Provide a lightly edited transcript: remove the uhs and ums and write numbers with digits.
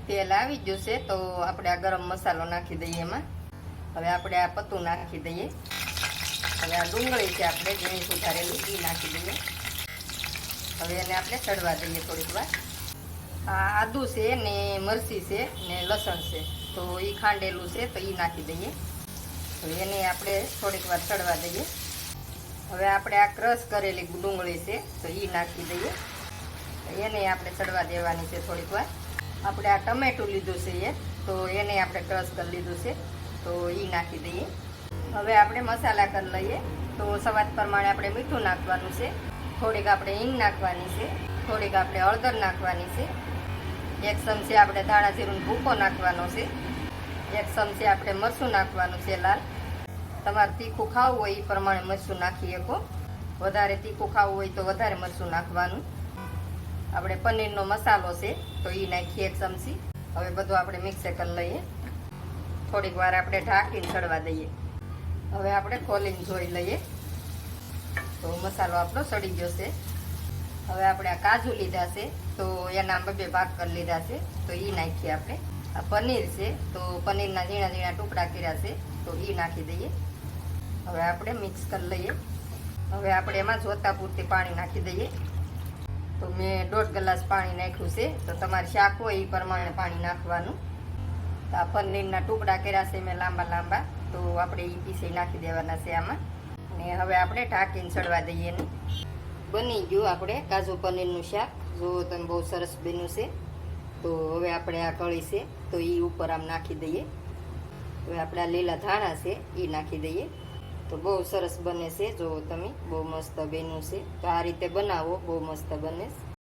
તેલ આવી ગયું છે તો આપણે આ ગરમ મસાલો નાખી દઈએ એમાં. હવે આપણે આ પત્તું નાખી દઈએ. હવે આ ડુંગળી છે આપણે ઝીણી સુધારેલી એ નાખી દઈએ. હવે એને આપણે ચડવા દઈએ થોડીક વાર. આ આદુ છે ને મરચી છે ને લસણ છે તો એ ખાંડેલું છે તો એ નાખી દઈએ. હવે એને આપણે થોડીક વાર ચડવા દઈએ. હવે આપણે આ ક્રશ કરેલી ડુંગળી છે તો એ નાખી દઈએ. એને આપણે ચડવા દેવાની છે થોડીક વાર. આપણે આ ટમેટું લીધું છે એ તો એને આપણે ક્રશ કરી લીધું છે તો એ નાખી દઈએ. હવે આપણે મસાલા કરી લઈએ. તો સ્વાદ પ્રમાણે આપણે મીઠું નાખવાનું છે, થોડીક આપણે હિંગ નાખવાની છે, થોડીક આપણે હળદર નાખવાની છે, 1 ચમચી આપણે ધાણા જીરું ભૂકો નાખવાનો છે, 1 ચમચી આપણે મરચું નાખવાનું છે લાલ. તમારે તીખું ખાવું હોય એ પ્રમાણે મરચું નાખી શકો. વધારે તીખું ખાવું હોય તો વધારે મરચું નાખવાનું. આપણે પનીરનો મસાલો છે તો એ નાખીએ 1 ચમચી. હવે બધું આપણે મિક્સ કરી લઈએ. થોડીક વાર આપણે ઢાંકીને ચડવા દઈએ. હવે આપણે ખોલીને જોઈ લઈએ તો મસાલો આપણો સડી ગયો છે. હવે આપણે આ કાજુ લીધા છે તો એના 2 ભાગ કરી લીધા છે તો એ નાખીએ આપણે. આ પનીર છે તો પનીરના ઝીણા ઝીણા ટુકડા કર્યા છે તો એ નાખી દઈએ. હવે આપણે મિક્સ કરી લઈએ. હવે આપણે એમાં જોતા પૂરતી પાણી નાખી દઈએ. તો મેં 1.5 ગ્લાસ પાણી નાખ્યું છે તો તમારે શાક હોય એ પ્રમાણે પાણી નાખવાનું. તો આ પનીરના ટુકડા કર્યા છે મેં લાંબા લાંબા તો આપણે એ પીસે નાખી દેવાના છે આમાં. અને હવે આપણે ઢાંકીને ચડવા દઈએ એને. બની ગયું આપણે કાજુ પનીરનું શાક. જો તમે બહુ સરસ બન્યું છે. તો હવે આપણે આ કળી છે તો એ ઉપર આમ નાખી દઈએ. હવે આપણે આ લીલા ધાણા છે એ નાખી દઈએ. તો બહુ સરસ બને છે. જો તમે બહુ મસ્ત બન્યું છે. તો આ રીતે બનાવો, બહુ મસ્ત બને.